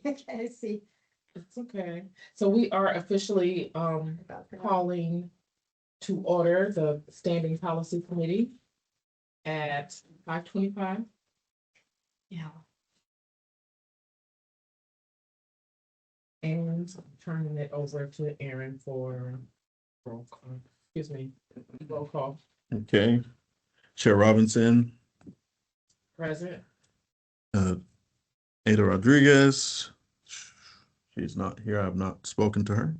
I see. It's okay. So we are officially calling to order the Standing Policy Committee at 5:25. Yeah. And turning it over to Aaron for roll call. Excuse me, roll call. Okay. Chair Robinson, Present. uh, Ada Rodriguez. She's not here. I have not spoken to her.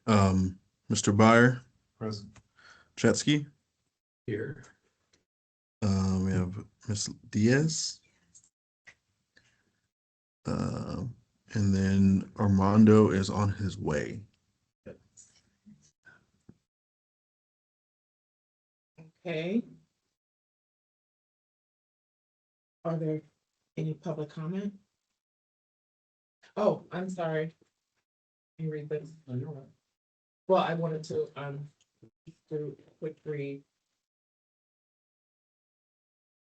Mr. Byer, Present. Chetsky. Here. We have Ms. Diaz. And then Armando is on his way. Okay. Are there any public comment? Oh, I'm sorry. Can you read this? No, you're right. Well, I wanted to do a quick read.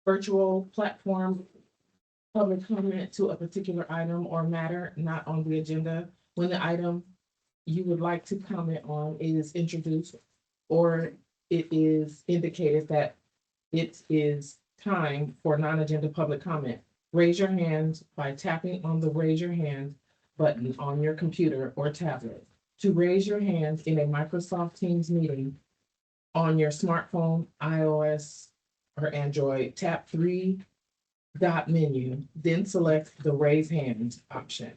Virtual platform, public comment to a particular item or matter not on the agenda. When the item you would like to comment on is introduced, or it is indicated that it is time for non-agenda public comment, raise your hand by tapping on the raise your hand button on your computer or tablet. To raise your hand in a Microsoft Teams meeting on your smartphone, iOS or Android, tap three dot menu, then select the raise hand option.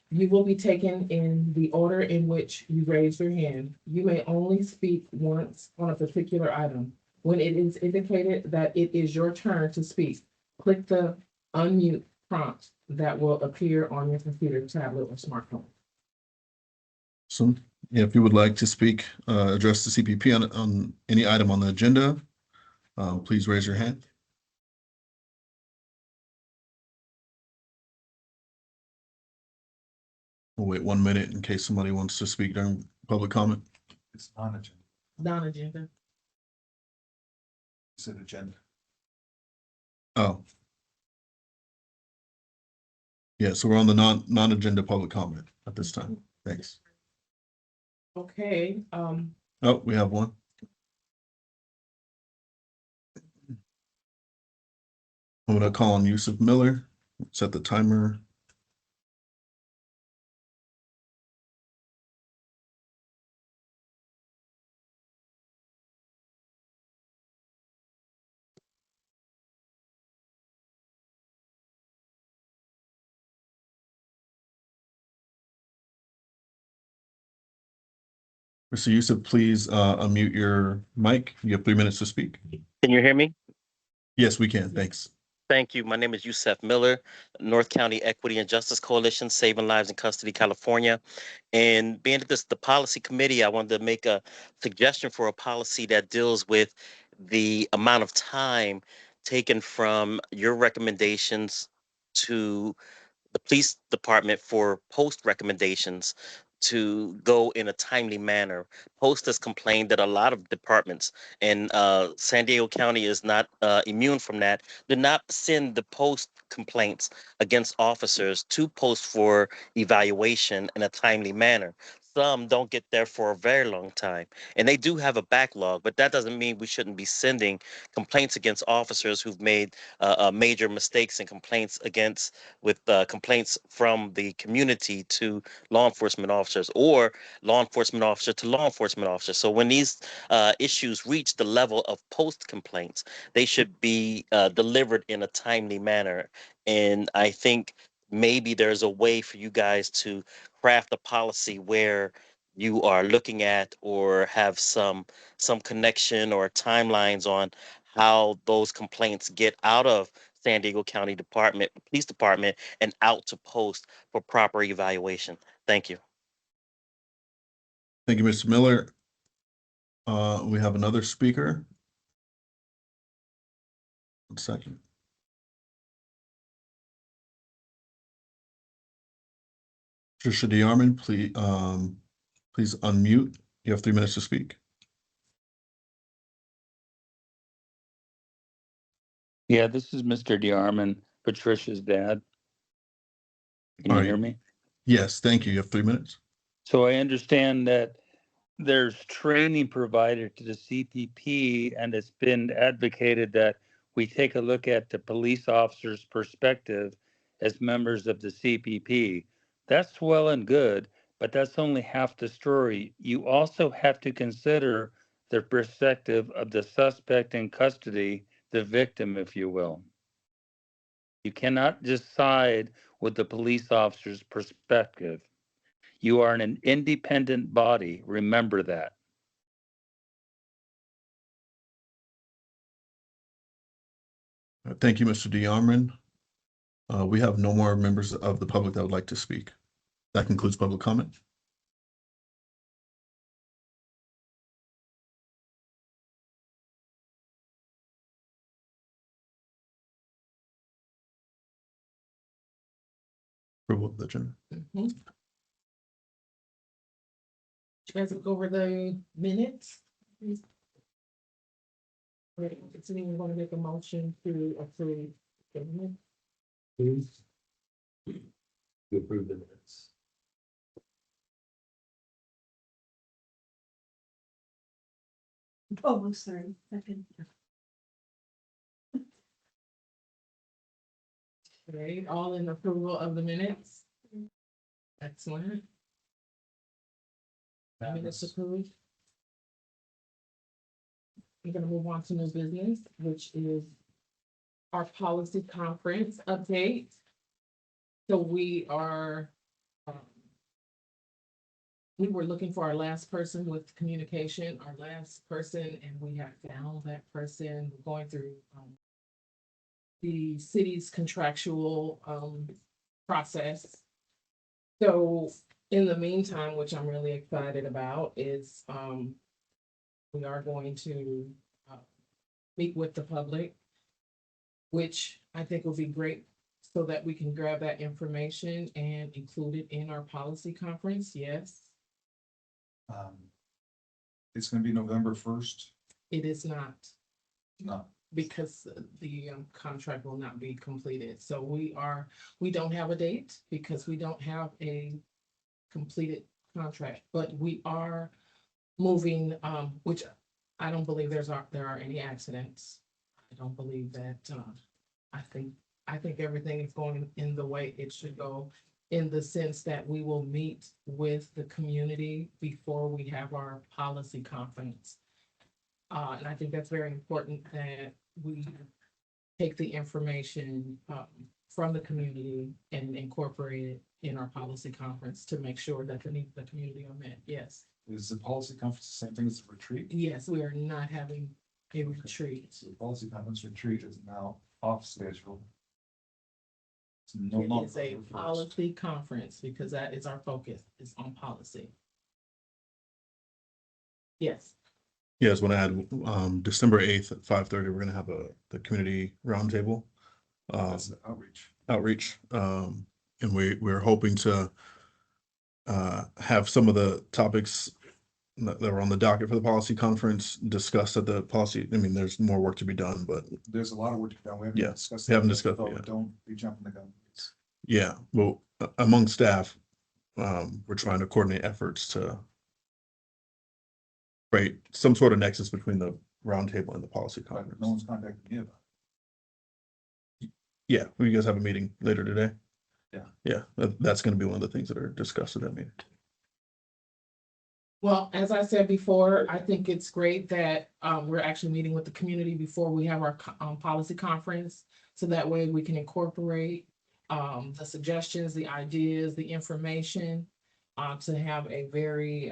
You will be taken in the order in which you raise your hand. You may only speak once on a particular item. When it is indicated that it is your turn to speak, click the unmute prompt that will appear on your computer, tablet, or smartphone. So if you would like to speak, address the CPP on any item on the agenda, please raise your hand. We'll wait 1 minute in case somebody wants to speak during public comment. It's non-agenda. Non-agenda. It's an agenda. Oh. Yeah, so we're on the non-agenda public comment at this time. Thanks. Okay, Oh, we have one. I'm gonna call on Yusuf Miller. Set the timer. Mr. Yusuf, please unmute your mic. You have 3 minutes to speak. Can you hear me? Yes, we can. Thanks. Thank you. My name is Yusef Miller, North County Equity and Justice Coalition, Saving Lives in Custody, California. And being that this is the policy committee, I wanted to make a suggestion for a policy that deals with the amount of time taken from your recommendations to the police department for post recommendations to go in a timely manner. Post has complained that a lot of departments, and San Diego County is not immune from that, do not send the post complaints against officers to post for evaluation in a timely manner. Some don't get there for a very long time, and they do have a backlog, but that doesn't mean we shouldn't be sending complaints against officers who've made major mistakes and complaints against with complaints from the community to law enforcement officers or law enforcement officer to law enforcement officer. So when these issues reach the level of post complaints, they should be delivered in a timely manner. And I think maybe there's a way for you guys to craft a policy where you are looking at or have some connection or timelines on how those complaints get out of San Diego County Department, Police Department, and out to post for proper evaluation. Thank you. Thank you, Mr. Miller. We have another speaker. 1 second. Trisha DeArmond, please unmute. You have 3 minutes to speak. Yeah, this is Mr. DeArmond, Patricia's dad. Can you All hear right. me? Yes, thank you. You have 3 minutes. So I understand that there's training provided to the CPP, and it's been advocated that we take a look at the police officer's perspective as members of the CPP. That's well and good, but that's only half the story. You also have to consider the perspective of the suspect in custody, the victim, if you will. You cannot just side with the police officer's perspective. You are an independent body. Remember that. Thank you, Mr. DeArmond. We have no more members of the public that would like to speak. That concludes public comment. Approval of the agenda. Mhm. You guys look over the minutes. Right, does anyone want to make a motion to approve the minutes? Please. To approve the minutes. Oh, sorry. Second. Right, all in approval of the minutes? Excellent. Minutes approved. We're gonna move on to new business, which is our policy conference update. So we are, we were looking for our last person with communication, our last person, and we have found that person. We're going through, the city's contractual, process. So in the meantime, which I'm really excited about, is, we are going to, meet with the public, which I think will be great so that we can grab that information and include it in our policy conference. Yes, It's gonna be November 1st. it is not, No, because the contract will not be completed. So we don't have a date because we don't have a completed contract, but we are moving, which I don't believe there are any accidents. I don't believe that, I think everything is going in the way it should go, in the sense that we will meet with the community before we have our policy conference. And I think that's very important that we take the information, from the community and incorporate it in our policy conference to make sure that the needs of the community are met. Yes. is the policy conference the same thing as the retreat? Yes, we are not having a retreat. So the policy conference retreat is now off schedule. It's no It longer is a November 1st. policy conference because that is our focus, is on policy. Yes, Yes, when I had December 8th at 5:30, we're gonna have the community roundtable That's the outreach. outreach. And we're hoping to have some of the topics that were on the docket for the policy conference discussed at the policy. I mean, there's more work to be done, but There's a lot of work to be done. We Yeah, haven't discussed. we haven't that, discussed it but yet. Don't be jumping the gun. yeah, well, among staff, we're trying to coordinate efforts to create some sort of nexus between the roundtable and the policy But conference. no one's contacted me about it. Yeah, you guys have a meeting later today? Yeah. Yeah, that's gonna be one of the things that are discussed at that meeting. well, as I said before, I think it's great that we're actually meeting with the community before we have our policy conference. So that way we can incorporate the suggestions, the ideas, the information to have a very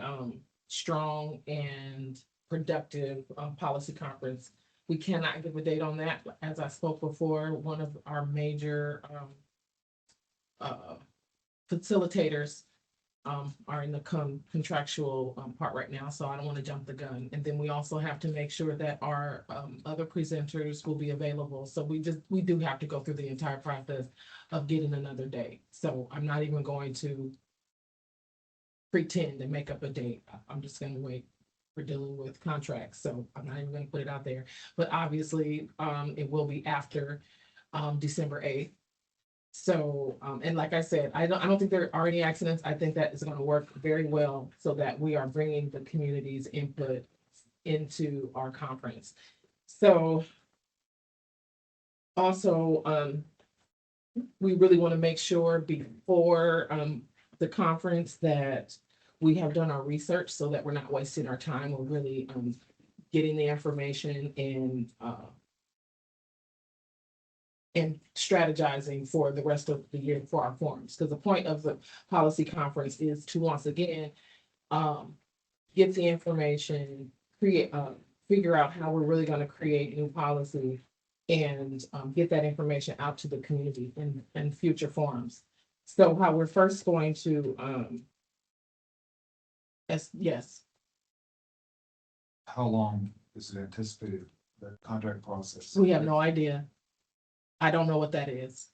strong and productive policy conference. We cannot give a date on that. As I spoke before, one of our major facilitators are in the contractual part right now, so I don't want to jump the gun. And then we also have to make sure that our other presenters will be available. So we do have to go through the entire process of getting another date. So I'm not even going to pretend and make up a date. I'm just gonna wait. We're dealing with contracts, so I'm not even gonna put it out there. But obviously, it will be after December 8th. So, and like I said, I don't think there are any accidents. I think that is gonna work very well so that we are bringing the community's input into our conference. So also, we really want to make sure before, the conference that we have done our research so that we're not wasting our time. We're really, getting the information and strategizing for the rest of the year for our forums. Because the point of the policy conference is to once again, get the information, create, figure out how we're really gonna create new policy and, get that information out to the community in future forums. So how we're first going to, yes, How long is it anticipated, the contract process? we have no idea. I don't know what that is.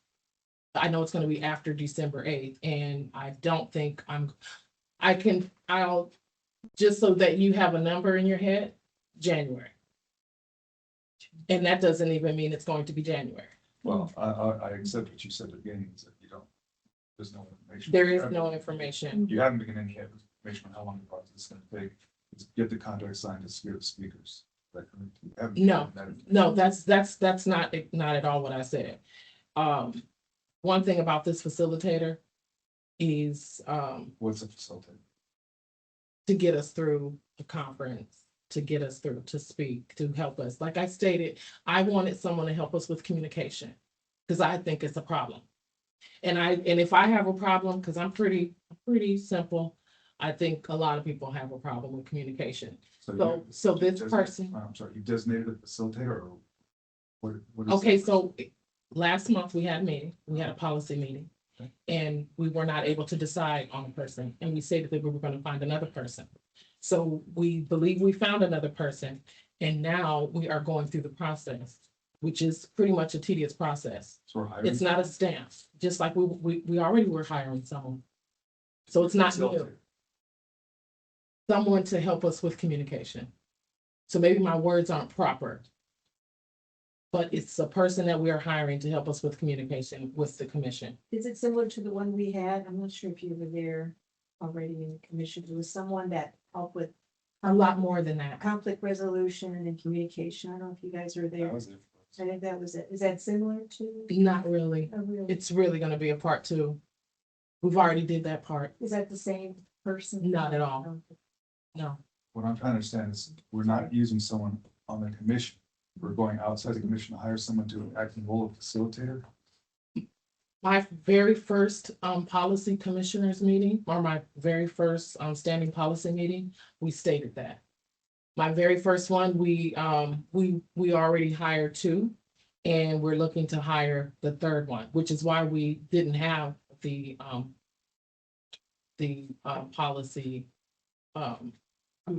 I know it's gonna be after December 8th, and I don't think I'll, just so that you have a number in your head, January. And that doesn't even mean it's going to be January. Well, I accept what you said at the beginning, is that you don't, there's no information. There is no information. You haven't been any information on how long the process is gonna take, to get the contract signed to secure the speakers. Like, you haven't No, given that- No, that's not at all what I said. One thing about this facilitator is, What's a facilitator? to get us through the conference, to get us through, to speak, to help us. Like I stated, I wanted someone to help us with communication, because I think it's a problem. And if I have a problem, because I'm pretty simple, I think a lot of people have a problem with communication. So this person, I'm sorry, you designated a facilitator or what is okay, that? so last month we had a meeting, we had a policy meeting. Okay. And we were not able to decide on a person, and we stated that we were gonna find another person. So we believe we found another person, and now we are going through the process, which is pretty much a tedious process. So we're hiring It's not a staff, just like we already were hiring someone. So it's not new, facilitator. someone to help us with communication. So maybe my words aren't proper. But it's a person that we are hiring to help us with communication with the commission. Is it similar to the one we had? I'm not sure if you were there already in the commission. It was someone that helped with A lot more than that. conflict resolution and communication. I don't know if you guys were there. That was it. I think that was it. Is that similar to? Not really. Oh, really? It's really gonna be a part two. We've already did that part. Is that the same person? Not at all. No. What I'm trying to understand is, we're not using someone on the commission. We're going outside the commission to hire someone to act in the role of facilitator. My very first policy commissioners meeting, or my very first standing policy meeting, we stated that. My very first one, we already hired two, and we're looking to hire the third one, which is why we didn't have the policy.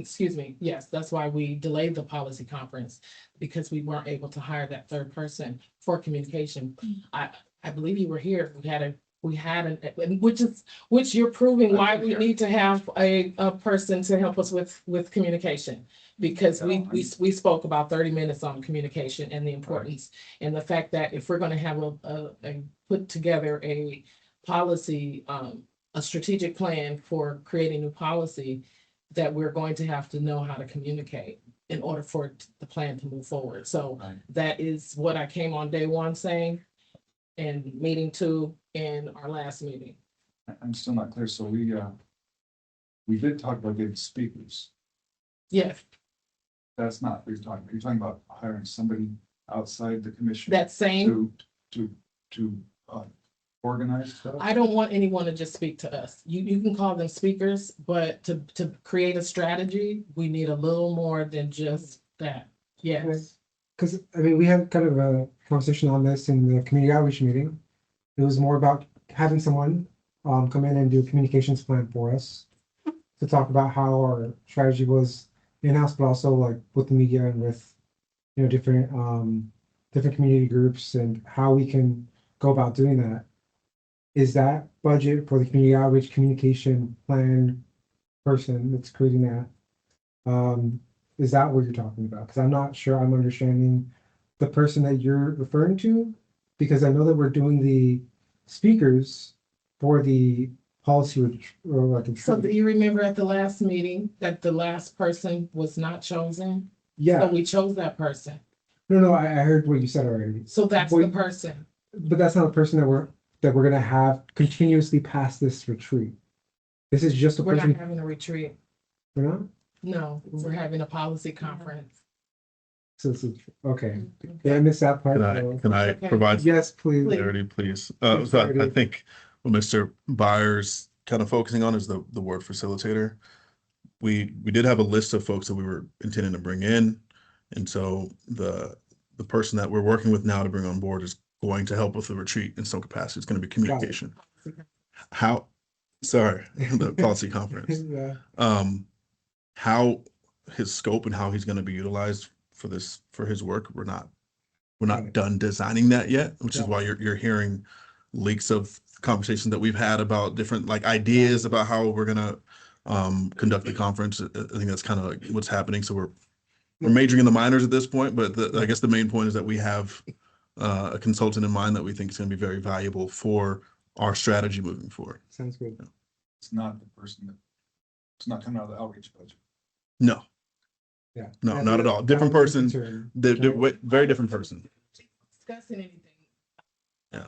Excuse me, yes, that's why we delayed the policy conference, because we weren't able to hire that third person for communication. I believe you were here. We had an, which you're proving why we need to have a person to help us with communication. Because we spoke about 30 minutes on communication and the importance, and the fact that if we're gonna have a put together a policy, a strategic plan for creating new policy, that we're going to have to know how to communicate in order for the plan to move forward. So Right. that is what I came on day one saying, and meeting two in our last meeting. I'm still not clear, so we did talk about getting speakers. Yes, That's not what you're talking about hiring somebody outside the commission. that same, To organize stuff. I don't want anyone to just speak to us. You can call them speakers, but to create a strategy, we need a little more than just that. Yes, Because, I mean, we had kind of a conversation on this in the community outreach meeting. It was more about having someone come in and do a communications plan for us to talk about how our strategy was in-house, but also like with the media and with, different community groups and how we can go about doing that. Is that budget for the community outreach communication plan person that's creating that? Is that what you're talking about? Because I'm not sure I'm understanding the person that you're referring to, because I know that we're doing the speakers for the policy or like. So do you remember at the last meeting that the last person was not chosen? Yeah, So we chose that person. no, I heard what you said already, So that's the Wait. person. but that's not the person that we're gonna have continuously past this retreat. This is just a We're not person, having a retreat. we're not? No, we're having a policy conference. So, okay, did I miss that part? Can I Okay. provide some Yes, please. clarity, please? Please, So I clarity. think what Mr. Byers kind of focusing on is the word facilitator. We did have a list of folks that we were intending to bring in. And so the person that we're working with now to bring on board is going to help with the retreat in some capacity. It's going to be communication. How, sorry, the policy conference. Yeah, How his scope and how he's going to be utilized for his work, we're not Right. done designing that yet, which is Yeah. why you're hearing leaks of conversations that we've had about different like ideas about how we're gonna conduct the conference. I think that's kind of like what's happening. So we're majoring in the minors at this point, but I guess the main point is that we have a consultant in mind that we think is going to be very valuable for our strategy moving forward. sounds good. It's not the person that, it's not coming out of the outreach budget. No, Yeah. no, That- not at all. that Different was my person. concern. Very different person. Discussing anything. Yeah.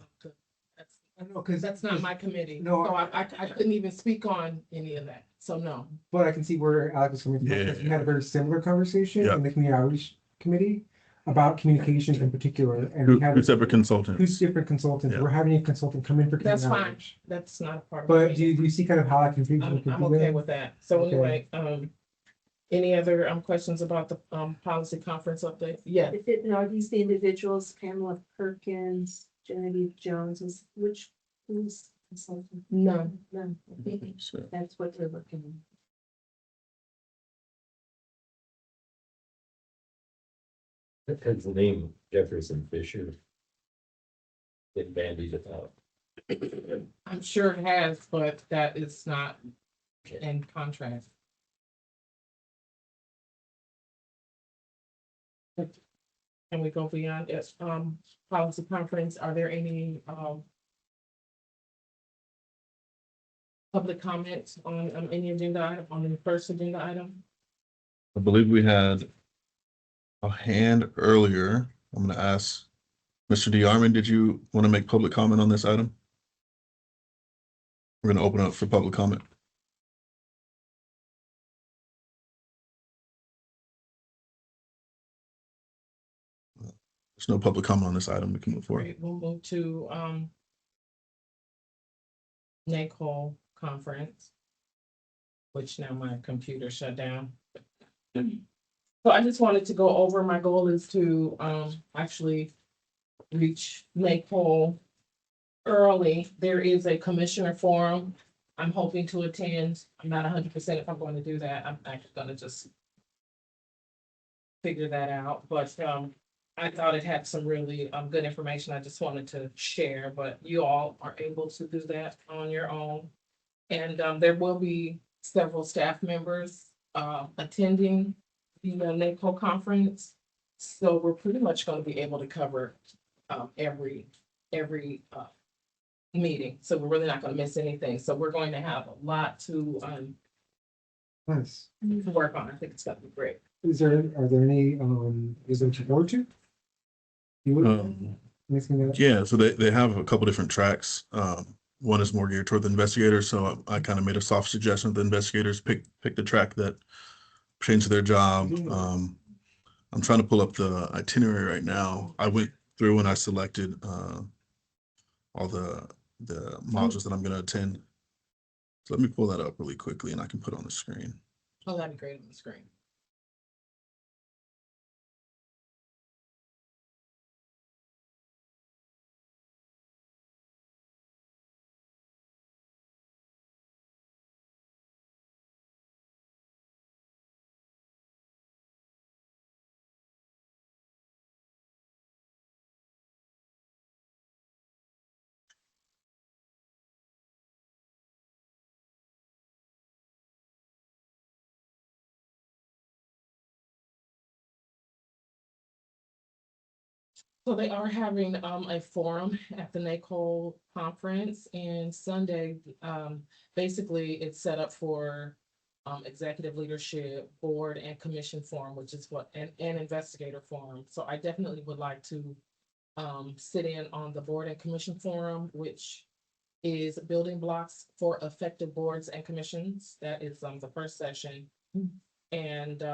That's, I know, cause. that's not my committee. No, So I couldn't even speak on any of that. So no. But I can see where Alex is coming from, Yeah. because we had a very similar conversation Yeah. in the community outreach committee about communications in particular, and we had Two separate two consultants. different consultants. Yeah. We're having a consultant come in for That's community fine. outreach. That's not a part of. But the do you see kind of how I can? I'm okay with that. So Okay. anyway, any other questions about the policy conference update? Yeah. Are these the individuals, Pamela Perkins, Genevieve Jones, who's consultant? None. None. So, That's what they're looking at. Has the name Jefferson Fisher been bandied about? I'm sure it has, but that is not in contrast. Can we go beyond it? Policy conference, are there any, public comments on any agenda item, on the first agenda item? I believe we had a hand earlier. I'm going to ask Mr. DeArmond, did you want to make public comment on this item? We're going to open up for public comment. There's no public comment on this item. We can move forward. Great, we'll move to, NACOL conference, which now my computer shut down. So I just wanted to go over, my goal is to, actually reach NACOL early. There is a commissioner forum I'm hoping to attend. I'm not 100% if I'm going to do that. I'm actually gonna just figure that out, but, I thought it had some really, good information I just wanted to share, but you all are able to do that on your own. And, there will be several staff members, attending the NACO conference. So we're pretty much gonna be able to cover, every meeting. So we're really not gonna miss anything. So we're going to have a lot to Nice. work on. I think it's gonna be great. Are there any, is there to forward to? You would? Anything that- Yeah, so they have a couple different tracks. One is more geared toward the investigators, so I kind of made a soft suggestion that the investigators pick the track that pertains to their job. I'm trying to pull up the itinerary right now. I went through and I selected all the modules that I'm going to attend. So let me pull that up really quickly and I can put it on the screen. Oh, that'd be great on the screen. So they are having a forum at the NACOL conference, and Sunday, basically it's set up for executive leadership, board and commission forum, which is what, and investigator forum. So I definitely would like to sit in on the board and commission forum, which is building blocks for effective boards and commissions. That is the first session. And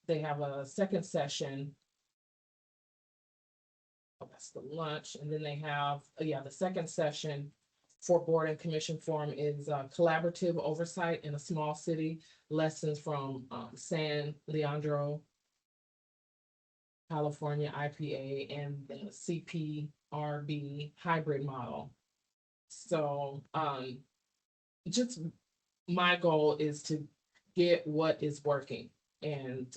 they have a second session. Oh, that's the lunch. And then they have, the second session for board and commission forum is collaborative oversight in a small city, lessons from San Leandro, California IPA, and the CPRB hybrid model. So just my goal is to get what is working and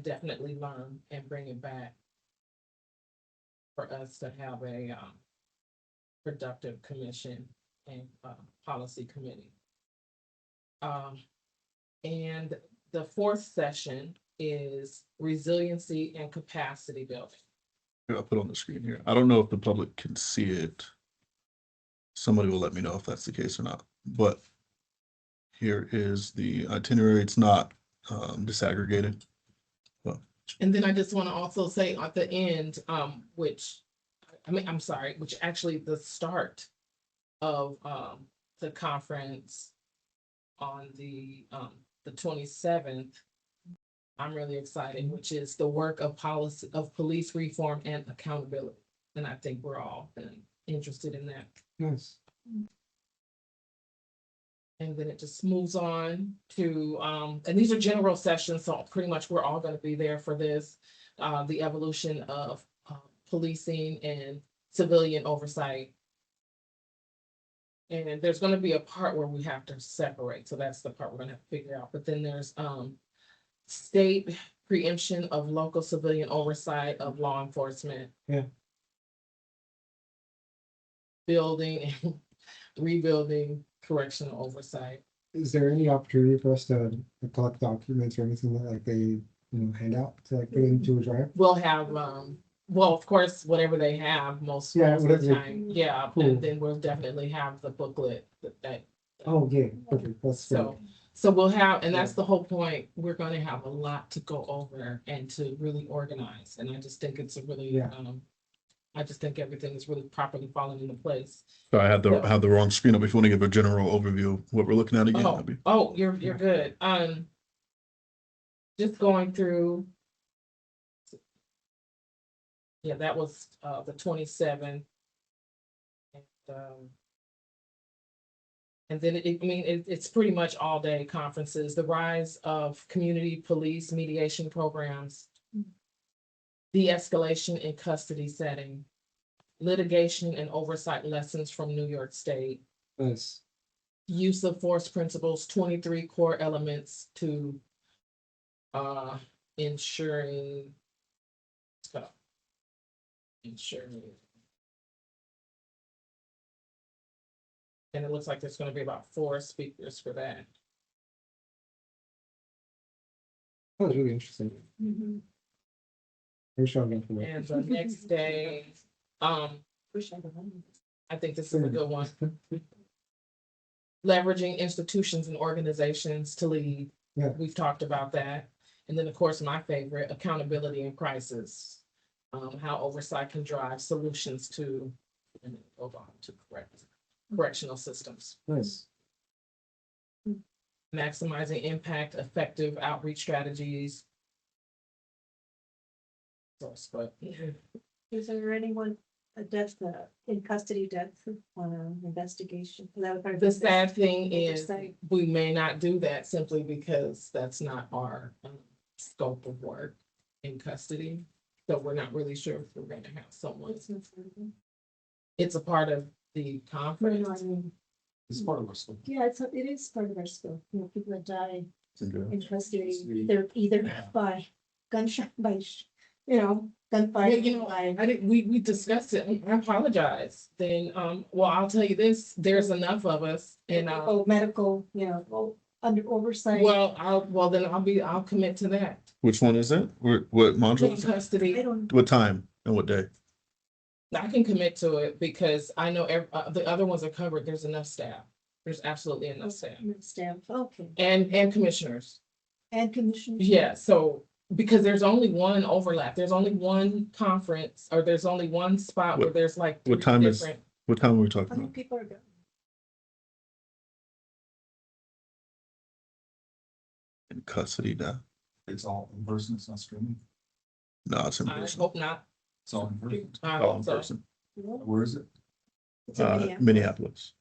definitely learn and bring it back for us to have a productive commission and policy committee. And the fourth session is resiliency and capacity building. I'll put on the screen here. I don't know if the public can see it. Somebody will let me know if that's the case or not, but here is the itinerary. It's not disaggregated. And then I just want to also say at the end, which actually the start of the conference on the 27th, I'm really excited, which is the work of policy of police reform and accountability. And I think we're all interested in that. Nice. And then it just moves on to, and these are general sessions, so pretty much we're all gonna be there for this. The evolution of policing and civilian oversight. And there's gonna be a part where we have to separate, so that's the part we're gonna have to figure out. But then there's state preemption of local civilian oversight of law enforcement. Yeah. Building and rebuilding correctional oversight. Is there any opportunity for us to collect documents or anything that they, hand out to put into a drive? We'll have, well, of course, whatever they have most Yeah, of the whatever they- time, yeah, Cool. and then we'll definitely have the booklet that. Oh, yeah, perfect. That's great. So we'll have, and that's the whole point, we're gonna have a lot to go over and to really organize, and I just think it's a really, Yeah. I just think everything is really properly falling into place. So I had the Yeah. wrong screen up. If you want to give a general overview of what we're looking at again, that'd be. You're good, just going through. Yeah, that was, the 27th. And then it's pretty much all day conferences, the rise of community police mediation programs. De-escalation in custody setting, litigation and oversight lessons from New York State, Nice. use of force principles, 23 core elements to ensuring. And it looks like there's gonna be about 4 speakers for that. That was really interesting. Mhm. Very strong information. And the next day, Wish I'd have known. I think this is a good one. Leveraging institutions and organizations to lead. Yeah. We've talked about that. And then, of course, my favorite, accountability in crisis. How oversight can drive solutions to, and then go on to correctional systems. Nice. Maximizing impact, effective outreach strategies. Is there anyone, a death, in custody death, investigation? That would probably be The sad thing is, oversight. we may not do that simply because that's not our scope of work in custody. So we're not really sure if we're gonna have someone. It's a part of the conference. It's part of our school. Yeah, it is part of our school. People that die Okay. in custody, Sweet. they're either by gunshot, gunfire. We discussed it. I apologize. Then, well, I'll tell you this, there's enough of us and, Medical, under oversight. then I'll commit to that. Which one is it? What module? In is it? I custody, don't, What time? And what day? I can commit to it because I know the other ones are covered. There's enough staff. There's absolutely enough staff Staff, okay, and commissioners. and commissioners. Yeah, so because there's only one overlap, there's only one conference, or there's only one spot where What- there's like. what three time is- different- What time are we How talking many about? people are going? In custody now? It's all in person, it's not streaming, No, it's in I person. hope not. it's all in person. I All hope in so. person. Where is it? It's in Minneapolis. Minneapolis.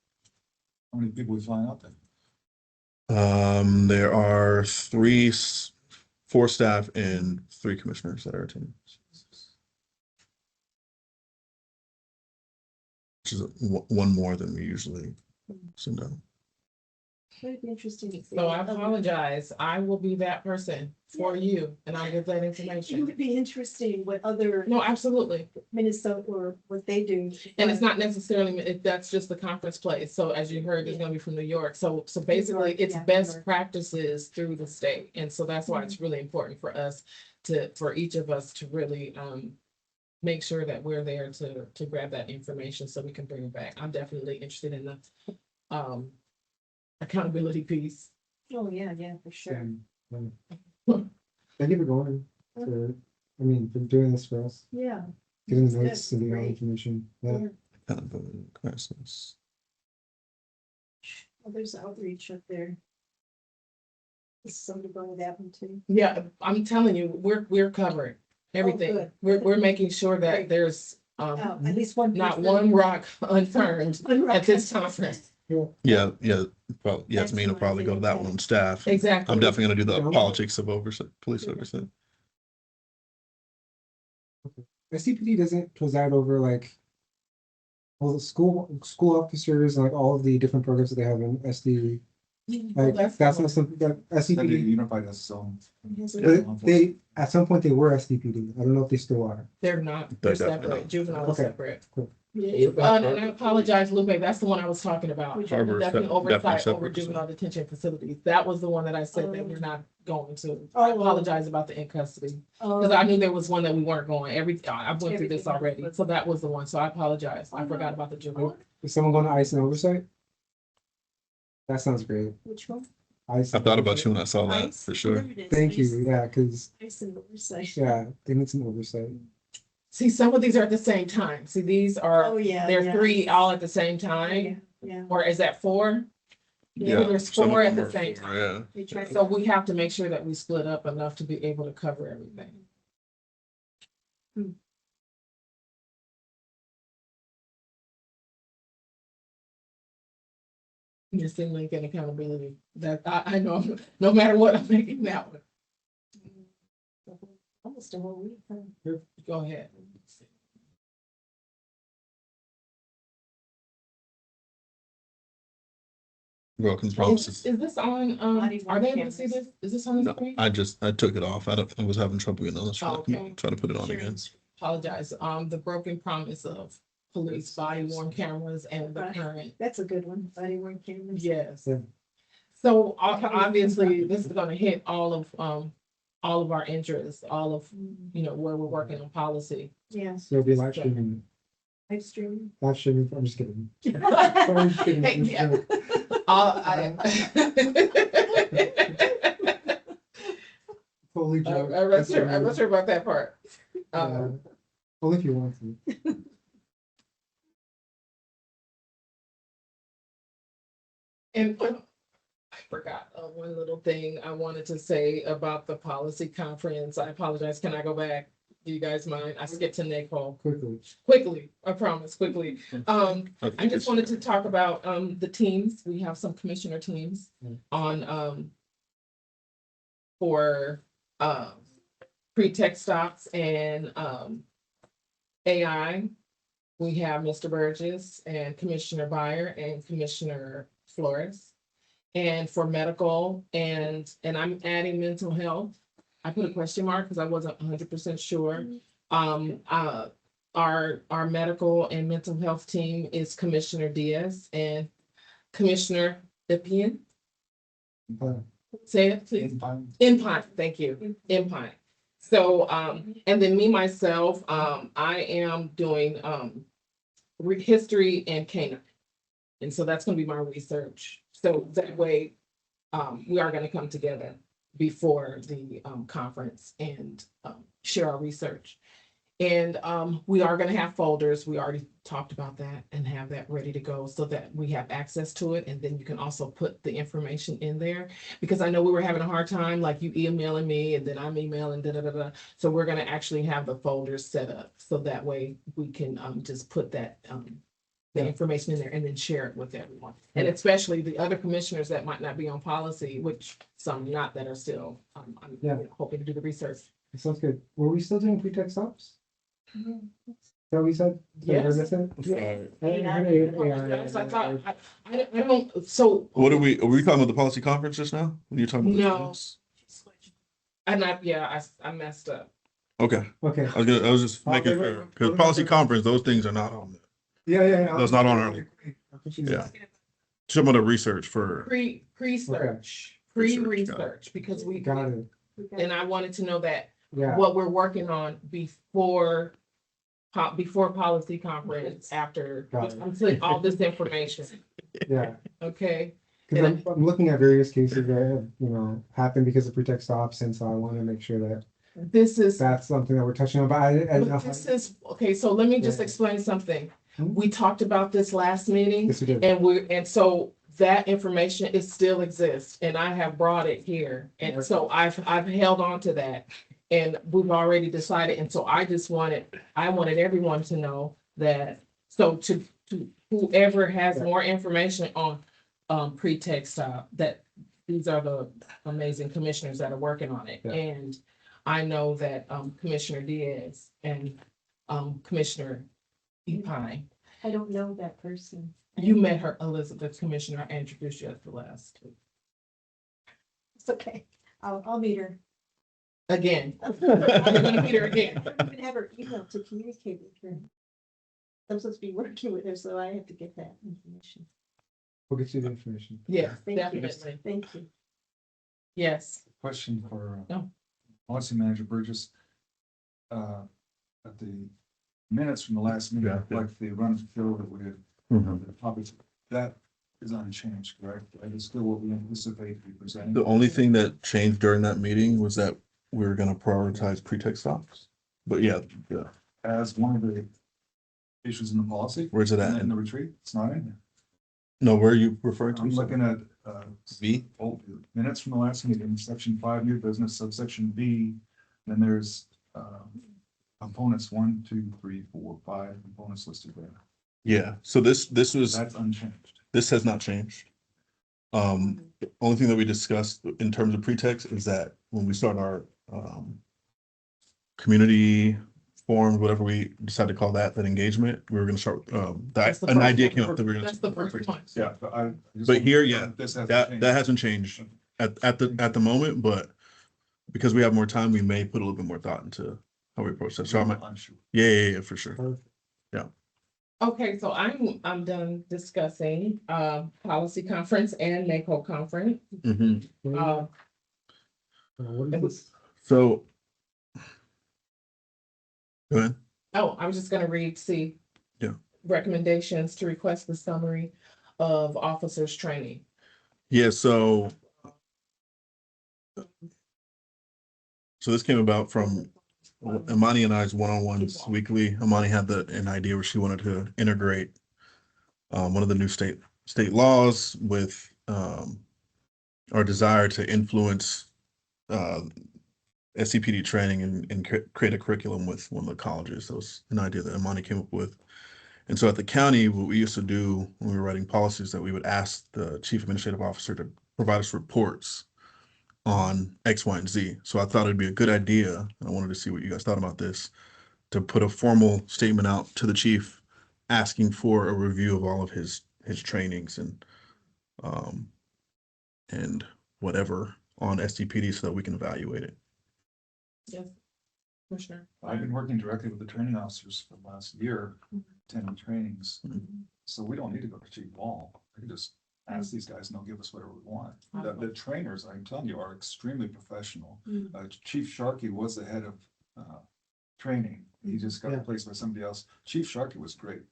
How many people we flying out there? There are 4 staff and 3 commissioners that are attending. Which is one more than we usually send out. It'd be interesting to see. So I apologize. I will be that person for you and I'll give that It information. would be interesting what other No, absolutely. Minnesota or what they do. And it's not necessarily, if that's just the conference place. So as you heard, it's gonna be from New York. So basically York, it's yeah, New best York. practices through the state. And so that's why it's really important for us for each of us to really make sure that we're there to grab that information so we can bring it back. I'm definitely interested in the accountability piece. Oh, yeah, for sure. Thank you for going, for doing this for us, Yeah. giving the Good, notes and the great. information. Yeah. Accountability crisis. Well, there's outreach up there. Is somebody going to that one too? Yeah, I'm telling you, we're covered, everything. good. We're making sure that Great. there's Oh, at least one. not person. one rock unturned One rock at this unturned. conference. Yeah, probably, That's Yasmin will what I probably go to that think. one on staff. Exactly. I'm definitely gonna do the Yeah. politics of oversight, police Yeah. oversight. SCPD doesn't preside over like all the school officers, like all of the different programs that they have in SD. Like that's that's the not something that That'd be SCPD. unified as zone. They at some point they were SDPD. I don't know if they still are. They're not, They're they're definitely separate, not. juvenile is Okay, separate. cool. And I apologize, Lupe, that's the one I was talking about. Which Harbor is Definitely definitely oversight separate, over so. juvenile detention facilities. That was the one that I said that we're not going to. Oh. I apologize about the in custody. Cause I knew there was one that we weren't going. I went through this Everything. already. So that was the one. So I apologize. I Oh, forgot no. about the juvenile. Is someone going to ICE and oversight? That sounds great. Which one? ICE I and thought about oversight. you when I saw that, Ice? for sure. There it is, Thank Ice. you. Yeah, because Ice and oversight. yeah, they need some oversight. See, some of these are at the same time. See, these Oh, are, yeah. they're yeah. 3 all at the same Yeah, time, yeah. or is that 4? Yeah, There's some of 4 at them the are same 4, time. Yeah, They try So we have to make sure that we split up enough to be able to cover everything. Just in Lincoln accountability, that I know, no matter what, I'm making that one. Almost a whole week. Huh? Go ahead. broken Is promises. this on, Body are they worn able to see this? cameras. Is this on the No, screen? I took it off. I was having trouble getting on the screen. Oh, okay. Try to put it on Sure. again. Apologize, the broken promise of police body worn cameras and the Right. current. That's a good one. Body worn cameras. Yes. Yeah. So obviously, this is gonna hit all of our interests, all of, where we're working on policy. Yes, So it'll be live streaming. live streaming. Live streaming. I'm just kidding. I'm just kidding. Hey, yeah. Totally joke. I'm not sure about that part. Yeah. Only if you want to. And I forgot one little thing I wanted to say about the policy conference. I apologize. Can I go back? Do you guys mind? I skipped to Nicole. Quickly, I promise, quickly. I just wanted to talk about the teams. We have some commissioner teams on for pre-tech stops and AI. We have Mr. Burgess and Commissioner Byer and Commissioner Flores. And for medical and I'm adding mental health. I put a question mark because I wasn't 100% sure. Our medical and mental health team is Commissioner Diaz and Commissioner Ippian. Say it, please. Impine, thank you, Impine. So, and then me, myself, I am doing, history and Canaan. And so that's gonna be my research. So that way, we are gonna come together before the, conference and, share our research. And, we are gonna have folders. We already talked about that and have that ready to go so that we have access to it. And then you can also put the information in there. Because I know we were having a hard time, like you emailing me and then I'm emailing, da, da, da, da. So we're gonna actually have the folders set up. So that way we can, just put that, the information in there and then share it with everyone. And especially the other commissioners that might not be on policy, which some not that are still, I'm Yeah. hoping to do the research. It sounds good. Were we still doing pretext stops? Is that what we said? Did I hear Yes. that? Yes, I thought, I don't, so. What are we talking about the policy conference just now? When you're talking about? No. this? And I messed up. Okay, Okay. I was just making Okay, sure, because policy conference, those things are not on there. Yeah. That's not on our- Yeah. Some of the research for, Pre-research, because we, Got it. and I wanted to know that Yeah. what we're working on before policy conference, after, Got it. I'm putting all this information, Yeah. okay? Because I'm looking at various cases that have, happened because of pretext stops, and so I want to make sure that This is, that's something that we're touching on. But I didn't know. this is, okay, so let me just Yeah. explain something. Hmm? We talked about this last meeting. Yes, we did. And so that information, it still exists, and I have brought it here, and so I've held on to that. And we've already decided, and so I wanted everyone to know that, so to whoever has more information on, pretext stop, that these are the amazing commissioners that are working on it. Yeah. And I know that, Commissioner Diaz and, Commissioner Epine, I don't know that person. you met her, Elizabeth, Commissioner, I introduced you at the last. It's okay. I'll meet her. Again. You're gonna meet her again. I don't even have her email to communicate with her. I'm supposed to be working with her, so I have to get that information. We'll get you the information. Yes, Thank you. definitely. Thank you. Yes. Question for No. Policy Manager Burgess. At the minutes from the last meeting, Yeah. like the run and fill that we had, Mhm. the topics, that is unchanged, correct? That is still what we anticipate to be presenting. The only thing that changed during that meeting was that we were gonna prioritize pretext stops. But yeah, As one of the issues in the policy. where's it And at? in the retreat, it's not in there. No, where are you referring to? I'm looking at, V? minutes from the last meeting, section 5, new business, subsection B. Then there's, components 1, 2, 3, 4, 5 components listed there. Yeah, so this was, That's unchanged. this has not changed. The only thing that we discussed in terms of pretext is that when we start our community forum, whatever we decide to call that engagement, we were gonna start, That's the an first idea one. came up that we we're gonna. That's the first one. Yeah, but I. just But want here, to yeah, confirm this hasn't that changed. hasn't changed at the moment, but because we have more time, we may put a little bit more thought into how we approach that. So I'm, I'm sure. yeah, for sure. Perfect. Okay, so I'm done discussing, policy conference and NACO conference. Mhm. What is this? So. Go ahead. Oh, I was just gonna read, see. Yeah. Recommendations to request the summary of officers training. Yeah, so this came about from Imani and I's one-on-ones weekly. Imani had an idea where she wanted to integrate one of the new state laws with our desire to influence SCPD training and create a curriculum with one of the colleges. That was an idea that Imani came up with. And so at the county, what we used to do when we were writing policies, that we would ask the chief administrative officer to provide us reports on X, Y, and Z. So I thought it'd be a good idea, and I wanted to see what you guys thought about this, to put a formal statement out to the chief asking for a review of all of his trainings and whatever on SCPD so that we can evaluate it. Yes. Commissioner. I've been working directly with the training officers for the last year, attending trainings. Mhm. So we don't need to go to Chief Wall. I can just ask these guys and they'll give us whatever we want. The trainers, I'm telling you, are extremely professional. Chief Sharkey was the head of, training. He just got Yeah. replaced by somebody else. Chief Sharkey was great.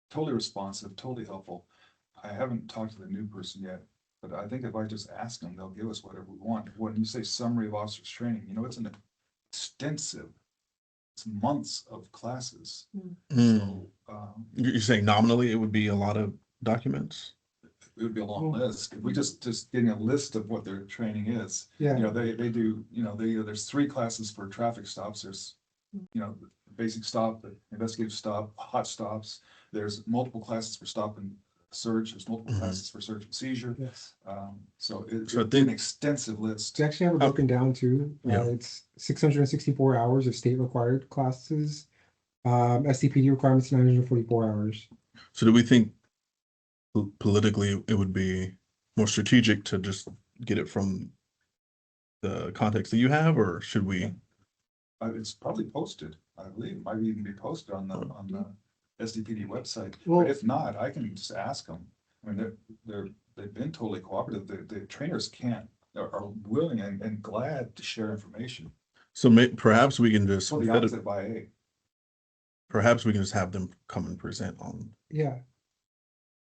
Totally responsive, totally helpful. I haven't talked to the new person yet, but I think if I just ask them, they'll give us whatever we want. When you say summary of officers training, it's an extensive, it's months of classes. Mm. So, You're saying nominally it would be a lot of documents? it would be a long list. If we just getting a list of what their training is, Yeah, they do, there's 3 classes for traffic stops. There's, the basic stop, the investigative stop, hot stops. There's multiple classes for stop and search. There's multiple Mhm. classes for search and seizure. yes. So So I it's think- an extensive list. We actually have it broken down too. Yeah. It's 664 hours of state required classes. SCPD requirements 944 hours. So do we think politically it would be more strategic to just get it from the context that you have, or should we? It's probably posted. I believe it might even be posted on the SDPD website. Well- But if not, I can just ask them. I mean, they've been totally cooperative. The trainers are willing and glad to share information. So perhaps we can just, So the opposite by A. perhaps we can just have them come and present on. Yeah.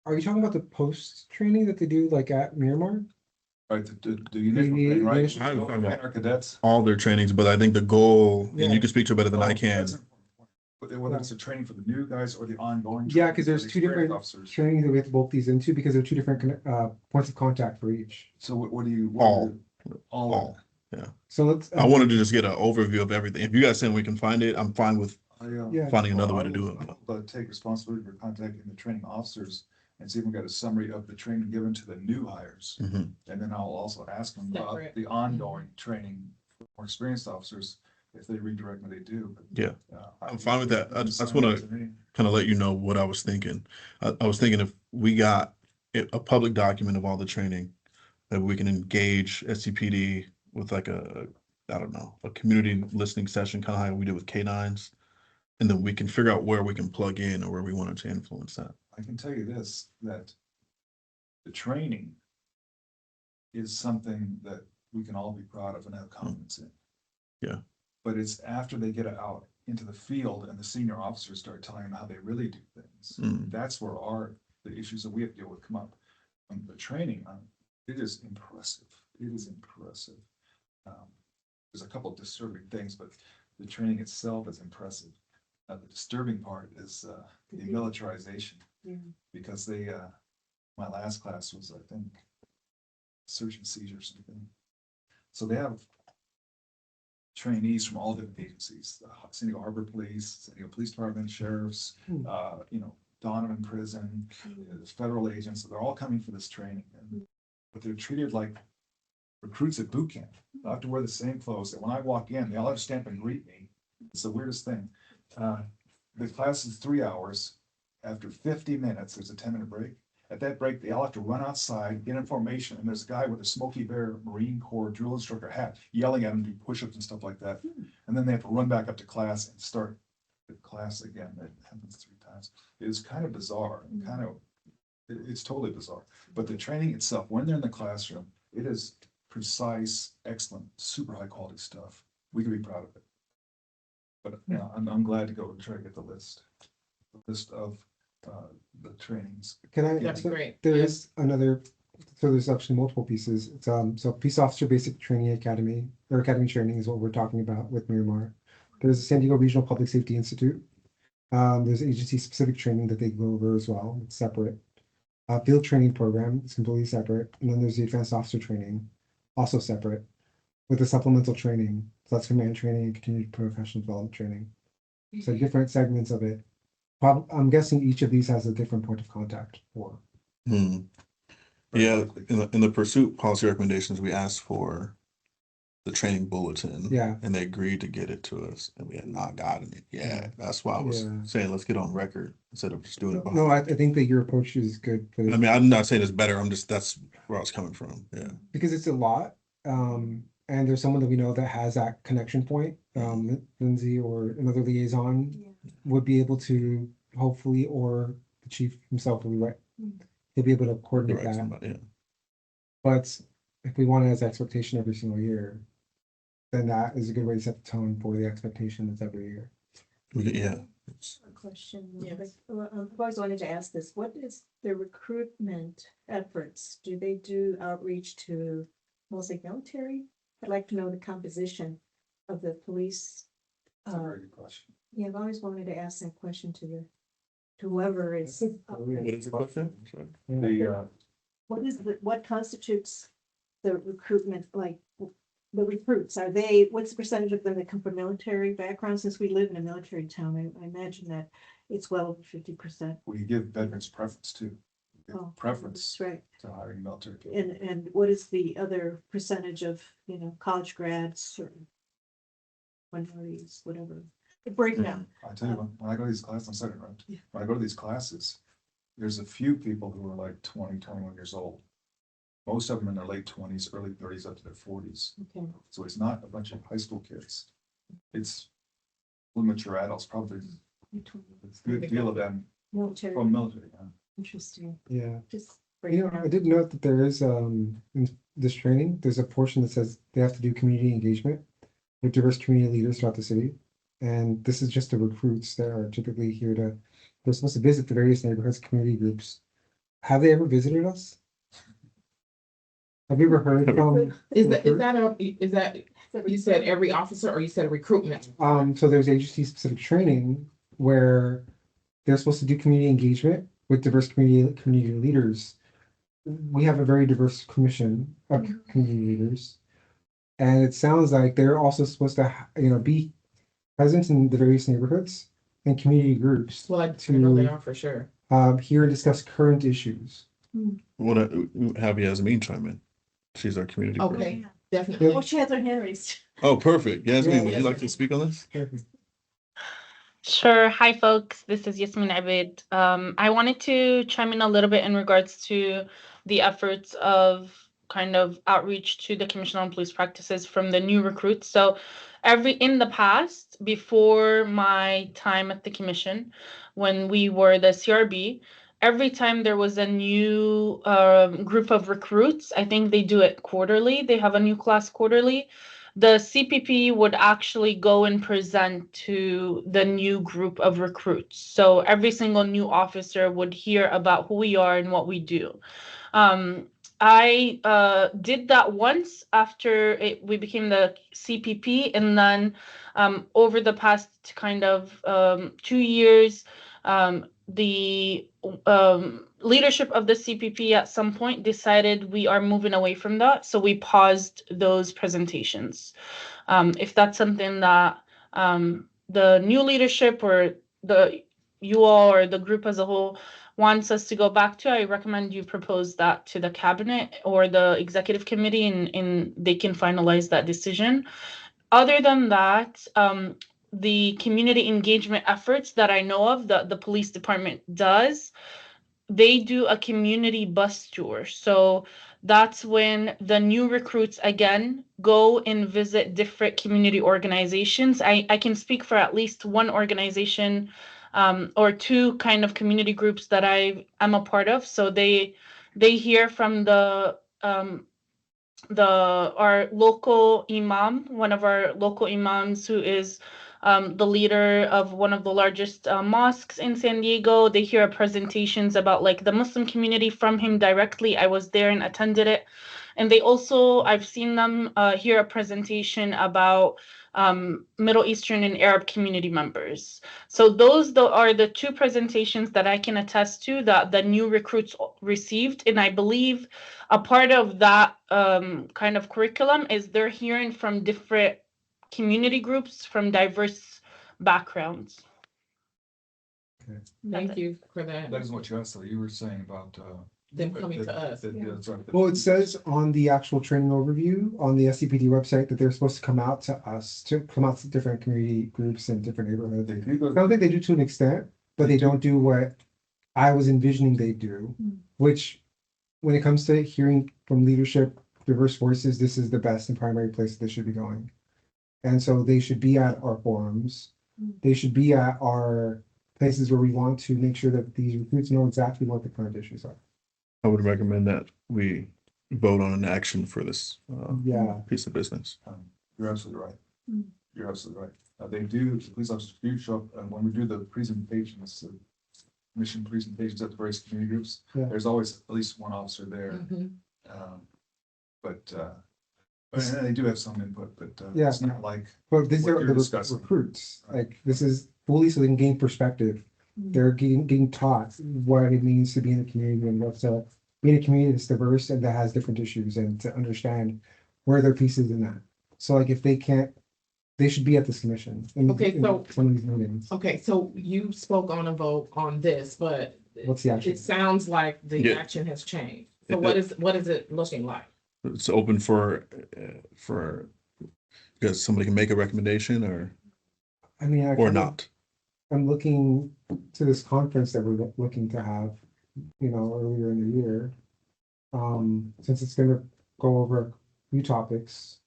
Are you talking about the post training that they do like at Miramar? Right, the initial The thing, right? initial- I'm talking about- Train our cadets. all their trainings, but I think the goal, and Yeah. you can speak to it better than I Oh, can. that's an important point. But whether it's a training for the new guys or the ongoing. Yeah, training because for there's the 2 experienced different officers. trainings that we have to bolt these into because there are 2 different points of contact for each. So what do you? All. All. So let's. I wanted to just get an overview of everything. If you guys saying we can find it, I'm fine with Yeah. finding another way to do it. But take responsibility for contacting the training officers and see if we got a summary of the training given to the new hires. Mhm. And then I'll also ask them about Separate. the ongoing training for more experienced officers. If they redirect me, they do. But, Yeah. I I'm fine with that. I just wanna- to me. Kind of let you know what I was thinking. I was thinking if we got a public document of all the training, that we can engage SCPD with like I don't know, a community listening session, kind of how we did with K9s. And then we can figure out where we can plug in or where we wanted to influence that. I can tell you this, that the training is something that we can all be proud of and have confidence in. Yeah. But it's after they get out into the field and the senior officers start telling them how they really do things. Mm. That's where the issues that we have to deal with come up. The training, it is impressive. It is impressive. There's a couple of disturbing things, but the training itself is impressive. The disturbing part is the militarization. Yeah. Because my last class was, I think, search and seizure or something. So they have trainees from all different agencies, San Diego Harbor Police, San Diego Police Department, sheriffs, Donovan Prison, the federal agents, so they're all coming for this training. But they're treated like recruits at boot camp. They have to wear the same clothes. And when I walk in, they all have to stand up and greet me. It's the weirdest thing. The class is 3 hours. After 50 minutes, there's a 10-minute break. At that break, they all have to run outside, get in formation, and there's a guy with a Smokey Bear Marine Corps drill instructor hat yelling at them to do push-ups and stuff like that. And then they have to run back up to class and start the class again. That happens 3 times. It is kind of bizarre and it's totally bizarre. But the training itself, when they're in the classroom, it is precise, excellent, super high quality stuff. We can be proud of it. But I'm glad to go and try to get the list of the trainings. Can I? That'd be great. There Yeah. is another, so there's actually multiple pieces. It's so Peace Officer Basic Training Academy, or Academy Training is what we're talking about with Miramar. There's the San Diego Regional Public Safety Institute. There's agency specific training that they go over as well. It's separate. Field training program is completely separate. And then there's the advanced officer training, also separate, with the supplemental training. So that's command training and continued professional development training. So different segments of it. I'm guessing each of these has a different point of contact for. Hmm. Very Yeah, likely. in the pursuit policy recommendations, we asked for the training bulletin. Yeah. And they agreed to get it to us, and we had not gotten it. Yeah, that's why I was Yeah. saying, let's get on record instead of just doing it. No, behind- I think that your approach is good for I this mean, I'm not saying it's better. that's where I was coming from. Yeah. because it's a lot. And there's someone that we know that has that connection point. Lindsay or another liaison Yeah. would be able to hopefully, or the chief himself will be right. he'll be able to coordinate Direct that. somebody, yeah. But if we want it as expectation every single year, then that is a good way to set the tone for the expectations every year. Yeah. A question. Yes. I've always wanted to ask this. What is the recruitment efforts? Do they do outreach to mostly military? I'd like to know the composition of the police. That's a very good question. Yeah, I've always wanted to ask that question to whoever is. What is the question? Sorry. The, What constitutes the recruitment, like the recruits? Are they, what's the percentage of them that come from military background? Since we live in a military town, I imagine that it's well over 50%. we give veterans preference too. We give Oh, preference That's right. to hiring military. people. And what is the other percentage of, college grads or minorities, whatever? The breakdown. I tell you, when I go to these classes, I'm sorry, right? Yeah. When I go to these classes, there's a few people who are like 20, 21 years old. Most of them in their late 20s, early 30s, up to their 40s. Okay. So it's not a bunch of high school kids. It's mature adults, probably a good deal of them Military, from military. Yeah. interesting. Yeah. Just I did note that there is, in this training, there's a portion that says they have to do community engagement with diverse community leaders throughout the city. And this is just the recruits that are typically here they're supposed to visit the various neighborhoods, community groups. Have they ever visited us? Have you ever heard from? Is that, you said every officer or you said recruitment? So there's agency specific training where they're supposed to do community engagement with diverse community leaders. We have a very diverse commission of community leaders. And it sounds like they're also supposed to, be present in the various neighborhoods and community groups. Well, I know they are for sure. Hear and discuss current issues. What have Yasmin chime in? She's our community. person. Okay, definitely. Oh, she has her hand raised. Oh, perfect. Yasmin, Yeah, would you like to speak on this? Sure. Hi, folks. This is Yasmin Abid. I wanted to chime in a little bit in regards to the efforts of kind of outreach to the Commission on Police Practices from the new recruits. So in the past, before my time at the commission, when we were the CRB, every time there was a new group of recruits, I think they do it quarterly. They have a new class quarterly. The CPP would actually go and present to the new group of recruits. So every single new officer would hear about who we are and what we do. I did that once after we became the CPP, and then over the past kind of 2 years, the leadership of the CPP at some point decided we are moving away from that, so we paused those presentations. If that's something that the new leadership or you all or the group as a whole wants us to go back to, I recommend you propose that to the cabinet or the executive committee, and they can finalize that decision. Other than that, the community engagement efforts that I know of that the police department does, they do a community bus tour. So that's when the new recruits again go and visit different community organizations. I can speak for at least one organization or two kind of community groups that I'm a part of. So they hear from our local imam, one of our local imams who is the leader of one of the largest mosques in San Diego. They hear presentations about like the Muslim community from him directly. I was there and attended it. And they also, I've seen them hear a presentation about Middle Eastern and Arab community members. So those are the two presentations that I can attest to that the new recruits received. And I believe a part of that kind of curriculum is they're hearing from different community groups from diverse backgrounds. Thank you for that. That is what you asked, though. You were saying about, Them coming to us. that's right. Well, it says on the actual training overview on the SCPD website that they're supposed to come out to us, to come out to different community groups in different neighborhoods. They do go. I don't think they do to an extent, but they don't do what I was envisioning they do, which when it comes to hearing from leadership, diverse voices, this is the best and primary place they should be going. And so they should be at our forums. They should be at our places where we want to make sure that these recruits know exactly what the current issues are. I would recommend that we vote on an action for this Yeah, piece of business. You're absolutely right. Mm. You're absolutely right. They do, the police officers do show up, and when we do the presentations, the mission presentations at the various community groups, Yeah. there's always at least one officer there. Mhm. And they do have some input, but Yeah. it's not like, but these What are you're the discussing. recruits, like, this is fully so they can gain perspective. Mm. They're getting taught what it means to be in a community and what's be in a community that's diverse and that has different issues and to understand where their pieces in that. So like if they can't, they should be at this commission. Okay, so- Some of these meetings. Okay, so you spoke on a vote on this, but What's the action? it sounds like the Yeah. action has changed. So It- what is it looking like? It's open because somebody can make a recommendation or I mean, or not. I'm looking to this conference that we're looking to have, earlier in the year. Since it's gonna go over a few topics,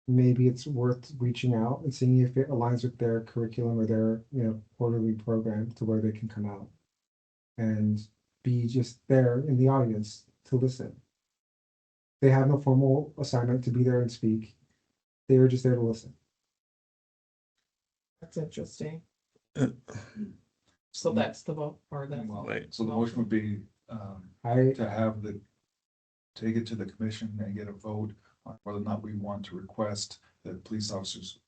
maybe it's worth reaching out and seeing if it aligns with their curriculum or their, quarterly program to where they can come out. And be just there in the audience to listen. They have no formal assignment to be there and speak. They were just there to listen. That's interesting. Uh, So that's the vote or the. well, Right. so the motion would be, I, to have take it to the commission and get a vote on whether or not we want to request that police officers.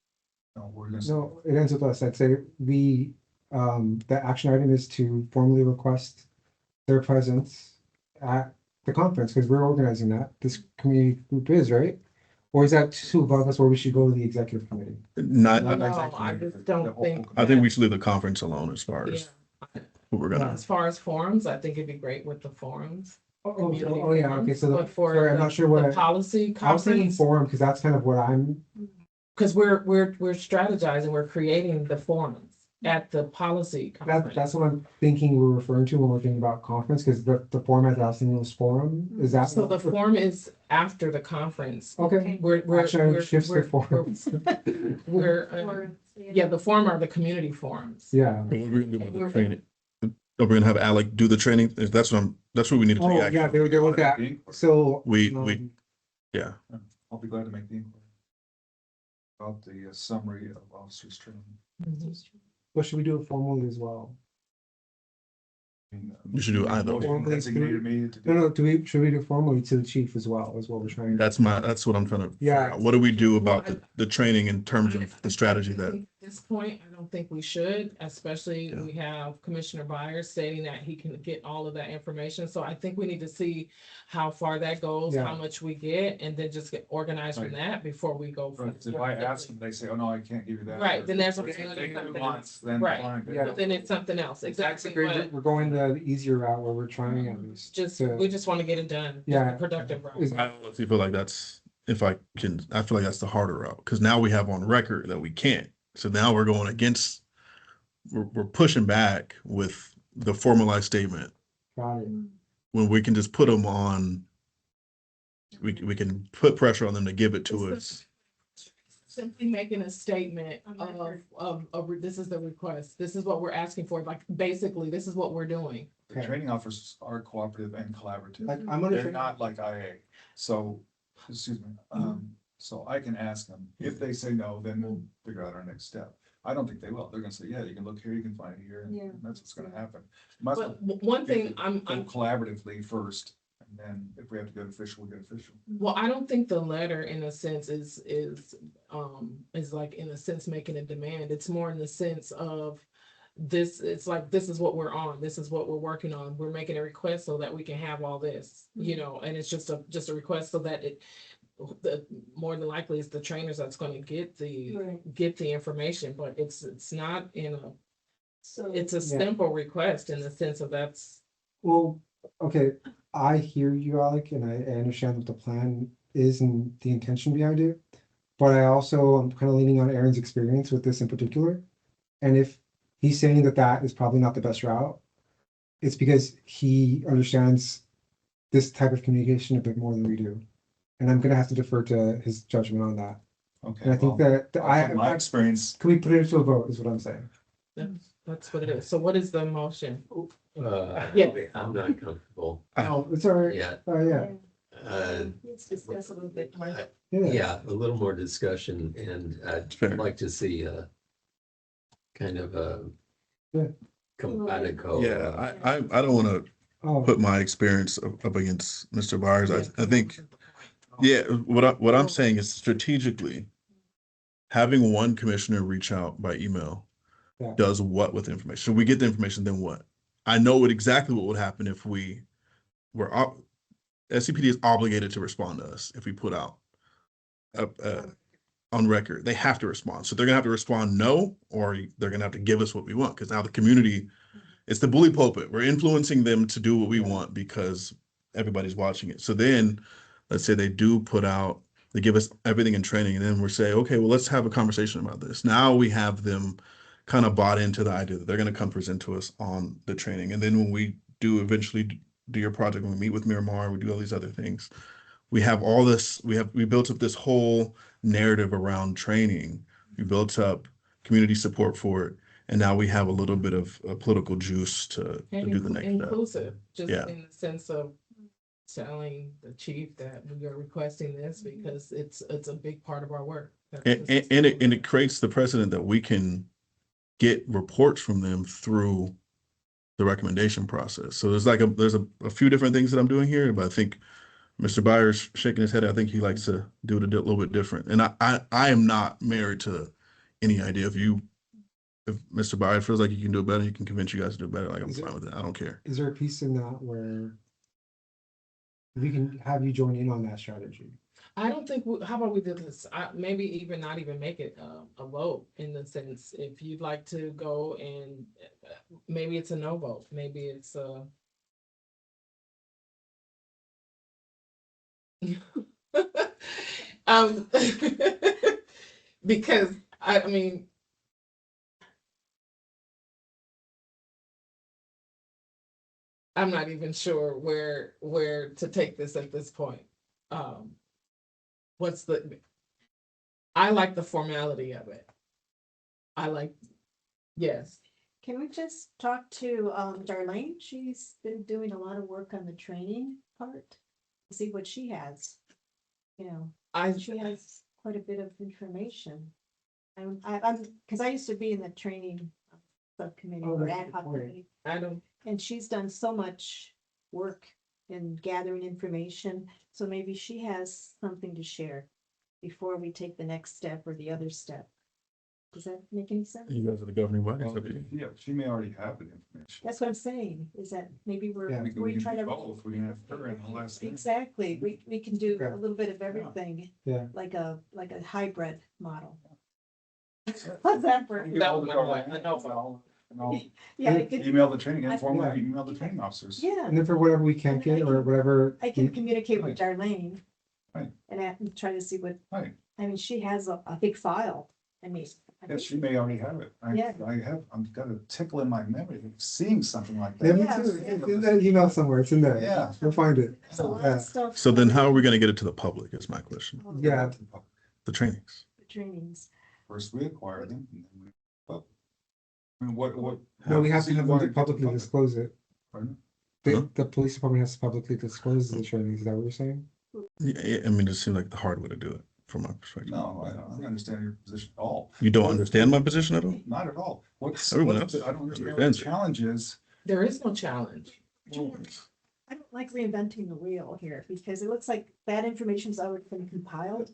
No, we're gonna. no, it ends with us. I'd say the action item is to formally request their presence at the conference, because we're organizing that. This community group is, right? Or is that too above us where we should go to the executive committee? Not, No, exactly. I just don't think. I think we should leave the conference alone as far Yeah. as what we're gonna. As far as forums, I think it'd be great with the forums. Oh, yeah, okay, so, But for sorry, I'm not sure what, the policy I was thinking conference, forum, because that's kind of what I'm, because we're strategizing, we're creating the forums at the policy that's conference. what I'm thinking we're referring to when we're thinking about conference, because the format that I was thinking was forum, is that? So the forum is after the conference. Okay. We're, Action item shifts to forum. Yeah, the forum are the community forums. Yeah. What we're gonna do with the training. Are we gonna have Alec do the training? That's what we need to Oh, take yeah, action. there was that, so. We- Yeah, I'll be glad to make the inquiry. About the summary of officers training. But should we do it formally as well? We should do either. Motion designated me to No, do. no, should we do formally to the chief as well, is what we're trying? that's what I'm trying to. figure Yeah. out. What do we do about the training in terms of the strategy that? At this point, I don't think we should, especially Yeah. we have Commissioner Byers stating that he can get all of that information. So I think we need to see how far that goes, Yeah. how much we get, and then just get organized from Right. that before we go. But if I ask them, they say, oh, no, I can't give you that. Right, then there's Or something if they do else. once, then Right. fine. Yeah. But then it's something else, That's exactly great, what, we're going the easier route where we're trying at least. we just want to get it done. Yeah. Productive route. Is- I honestly feel like I feel like that's the harder route, because now we have on record that we can't. So now we're going against, we're pushing back with the formalized statement Got it. when we can just put them on. We can put pressure on them to give it to us. Simply making a statement of this is the request, this is what we're asking for, like, basically, this is what we're doing. The training officers are cooperative and collaborative. Like, I'm They're understanding. not like IA. So, excuse me, so I can ask them. If they say no, then we'll figure out our next step. I don't think they will. They're gonna say, yeah, you can look here, you can find it here, Yeah. and that's what's gonna happen. Might as well But one thing go I'm collaboratively first, and then if we have to get official, we get official. Well, I don't think the letter in a sense is like in a sense making a demand. It's more in the sense of this, it's like, this is what we're on, this is what we're working on. We're making a request so that we can have all this, and it's just a request so that the more than likely it's the trainers that's gonna get the information, but it's not in a, it's a simple request in the sense of that's. Well, okay, I hear you, Alec, and I understand what the plan is and the intention behind it. But I also am kind of leaning on Aaron's experience with this in particular. And if he's saying that that is probably not the best route, it's because he understands this type of communication a bit more than we do. And I'm gonna have to defer to his judgment on that. Okay. And I think well, that from my experience, can we put it to a vote, is what I'm saying. That's what it is. So what is the motion? Yeah, I'm not comfortable Oh, it's all right. yet. Oh, yeah. Let's discuss a little bit more. Yeah, a little more discussion and I'd Fair. like to see a kind of a Yeah. compatible. Yeah, I don't want to Oh, put my experience up against Mr. Byers. I think, yeah, what I'm saying is strategically, having one commissioner reach out by email Yeah. does what with information? So we get the information, then what? I know exactly what would happen if we were, SCPD is obligated to respond to us if we put out on record. They have to respond. So they're gonna have to respond no, or they're gonna have to give us what we want. Because now the community, it's the bully pulpit. We're influencing them to do what we want because everybody's watching it. So then, let's say they do put out, they give us everything in training, and then we're saying, okay, well, let's have a conversation about this. Now we have them kind of bought into the idea that they're going to come present to us on the training. And then when we do eventually do your project, when we meet with Miramar, we do all these other things, we have all this, we built up this whole narrative around training. We built up community support for it. And now we have a little bit of political juice to do the next step. Inclusive, just Yeah. in the sense of telling the chief that we are requesting this because it's a big part of our work. And it creates the precedent that we can get reports from them through the recommendation process. So there's a few different things that I'm doing here, but I think Mr. Byers shaking his head. I think he likes to do it a little bit different. And I am not married to any idea. If Mr. Byers feels like he can do it better, he can convince you guys to do it better. Like, I'm fine with it. I don't care. is there a piece in that where we can have you join in on that strategy? I don't think, how about we do this? Maybe even not even make it a vote in the sense, if you'd like to go and maybe it's a no vote, maybe it's a. Because I mean. I'm not even sure where to take this at this point. I like the formality of it. Yes. Can we just talk to Darlene? She's been doing a lot of work on the training part. See what she has. You know, she has quite a bit of information. I'm because I used to be in the training subcommittee or ad hoc committee. And she's done so much work in gathering information. So maybe she has something to share before we take the next step or the other step. Does that make any sense? You guys are the governing body. Well, yeah, she may already have the information. That's what I'm saying, is that maybe Yeah. we try to. Both, we can have her and the last. Exactly, we can do Okay. a little bit of everything. Yeah. Like a hybrid model. How's that for? Yeah, I could, Email the training, informally Yeah. email the training officers. yeah, And then for whatever we can't get or whatever. I can communicate with Darlene. Right. And try to see what, Right, I mean, she has a big file, I mean. I yes, think- she may already have it. Yeah. I've got a tickle in my memory of seeing something like Yeah, that. me Yeah. too. It's in that email somewhere. It's in there. Yeah. We'll find it. There's a lot Yeah. of stuff. So then how are we going to get it to the public is my question. Yeah. The trainings. The trainings. First we acquire them, and then we, well, I mean, what? No, we have to how have do you want them it publicly public? disclose it. Pardon? The police department has to publicly disclose the trainings. Is that what you're saying? Yeah, I mean, it seems like the hard way to do it from my perspective. No, I don't understand your position at all. You don't understand my position at all? Not at all. Everyone I don't understand what the understands it. challenge is. There is no challenge. I don't like reinventing the wheel here because it looks like that information's already been compiled.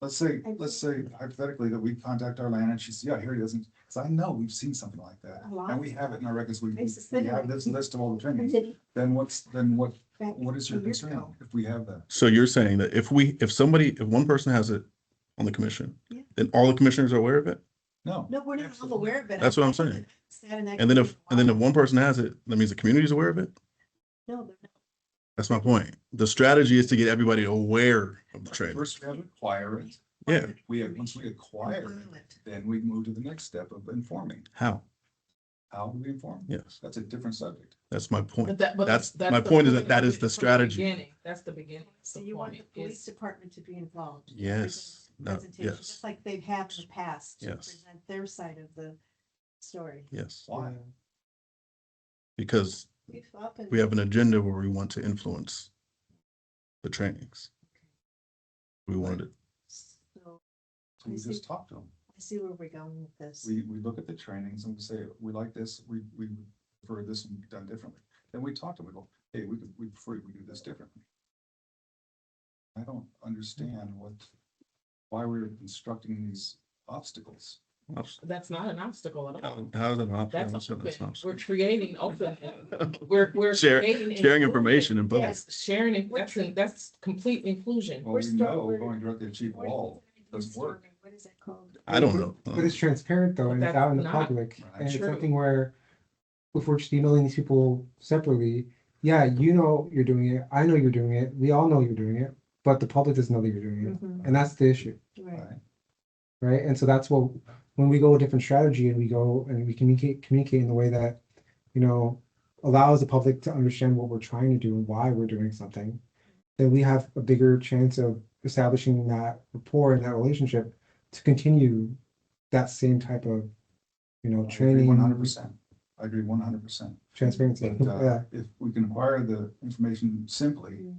Let's say hypothetically that we contact our land and she says, yeah, here it is. Because I know we've seen something like that. A lot. And we have it in our records. We Places we that have are- this list of all the And trainings. then Then what back is a your year concern ago. if we have that? So you're saying that if one person has it on the commission, Yeah. then all the commissioners are aware of it? No. No, we're not all aware of it. That's what I'm saying. It's not an And then if activity. one person has it, that means the community is aware of it? No, they're not. That's my point. The strategy is to get everybody aware of the training. First, we have to acquire it. Yeah. Once we acquire it, then we move to the next step of informing. How? How do we inform? Yes, That's a different subject. that's my point. But That's that's my the point is point that of is it the from strategy. beginning. That's the beginning. So The you want the point police is- department to be involved. Yes, Presentation, yes, just like they've had in the past. to Yes. Present their side of the story. Yes, Why? because We've often. we have an agenda where we want to influence the trainings. We wanted it. So So we just talk to them. I see where we're going with this. We look at the trainings and we say, we like this, we prefer this and done differently. Then we talk to them, we go, hey, we prefer we do this differently. I don't understand why we're constructing these obstacles. That's not an obstacle at all. How is it not? That's Yeah, open. that's not- We're creating open. We're Share- creating Sharing inclusion. information in public. Yes, sharing, that's complete inclusion. Well, We're we still- know we're- going directly to Chief Wall doesn't work. What is that called? I don't know. But it's transparent though, and it's That's out in the not public, right. and it's True. something where if we're just emailing these people separately, yeah, you know you're doing it, I know you're doing it, we all know you're doing it, but the public doesn't know that you're doing it, Mhm. and that's the issue, Right. Right? right? And so that's what, when we go a different strategy and we go and we communicate in the way that, you know, allows the public to understand what we're trying to do and why we're doing something, then we have a bigger chance of establishing that rapport and that relationship to continue that same type of, you know, training. 100%. I agree 100%. Transparency. But Yeah. if we can acquire the information simply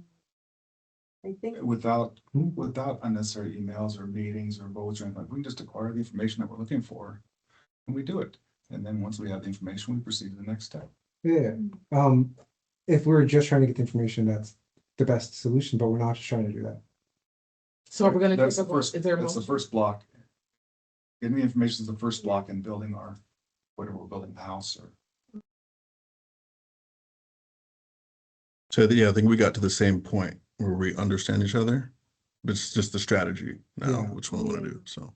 I think. without unnecessary emails or meetings or votes or anything, we can just acquire the information that we're looking for and we do it. And then once we have the information, we proceed to the next step. Yeah. If we're just trying to get the information, that's the best solution, but we're not just trying to do that. So we're gonna That's take a the vote. first, Is there a that's the motion? first block. Getting the information is the first block in building our, whatever we're building, the house or. So yeah, I think we got to the same point where we understand each other. But it's just the strategy now, Yeah. which one we want to do, so.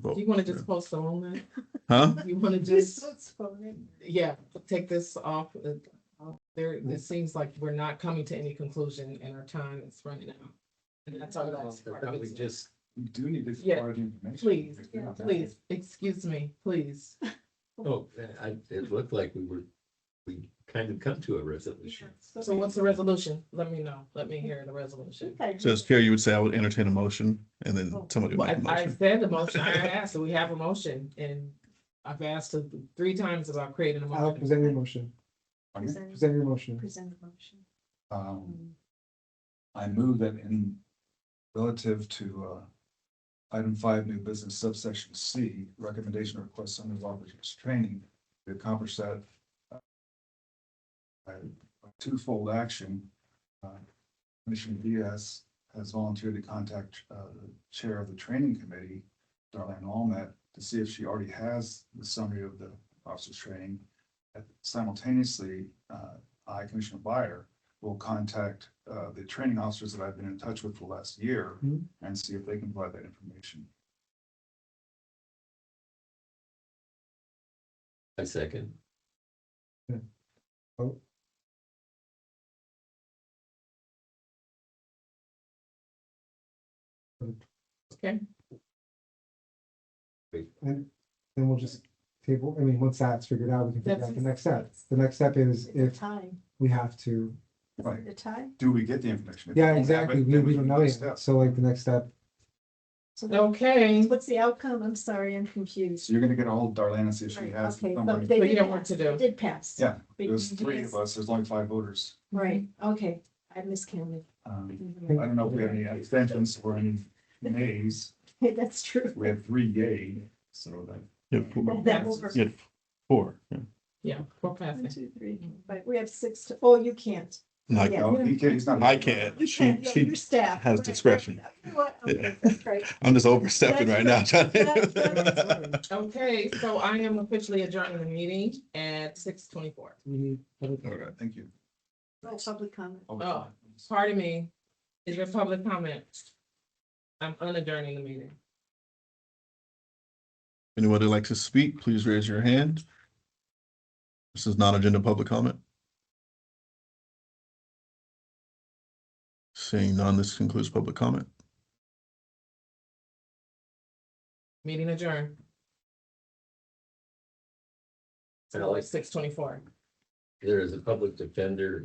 Do you wanna just postpone that? Huh? You wanna Just just, postpone yeah, take this off. There, it seems like we're not coming to any conclusion and our time is running out. And that's our last part of We it. just, We do need to Yeah, acquire the information. Please, Yeah. please, excuse me, please. oh, it looked like we kind of come to a resolution. it. So what's the resolution? Let me know. Let me hear the resolution. So as chair, you would say I would entertain a motion and then Oh. somebody would Well, make a I motion. said the motion, I asked, so we have a motion and I've asked her 3 times about creating a I'll motion. present your motion. Present Present your motion. present the motion. I move that in relative to item 5, new business subsection C, recommendation request under officers training, to accomplish that by a twofold action. Commissioner Diaz has volunteered to contact the chair of the training committee, Darlene Allmet, to see if she already has the summary of the officers training. Simultaneously, I, Commissioner Byer, will contact the training officers that I've been in touch with for the last year Mhm. and see if they can provide that information. I second. Oh, Okay, and then we'll just table, I mean, once that's figured out, we can figure That's- out the next step. The next step is It's a if tie. we have to, Is it a tie? Do we get the information? If we yeah, don't have exactly, it, we then don't move know to the yet. step. So like the next step, So then okay. what's the outcome? I'm sorry, I'm confused. So you're gonna get a hold of Darlene and see if she Right, has. the okay, number. but they So you did have work pass. to do. They did pass. Yeah, But there's you 3 guys- of us, there's only 5 voters. Right, okay, I miscounted. I don't know if we have any abstentions or any nays. That's true. We have 3 yay, so that. That will work. Yeah, 4. Yeah. Yeah, for 1, passing. 2, 3, but we have 6 to, oh, you can't. No, I Yeah. No, he can't, he's not. I can't. You She, can't, no, she your staff. has Right, discretion. right. You know what? Okay, Yeah. that's right. I'm just overstepping right now. That's- Okay, so I am officially adjourning the meeting at 6:24. we need. All right. Thank you. No public comment. Oh. Pardon me, is there public comment? I'm unadjourning the meeting. Anyone who'd like to speak, please raise your hand. This is non-agenda public comment. Seeing none, this concludes public comment. Meeting adjourned. So 6:24. There is a public defender in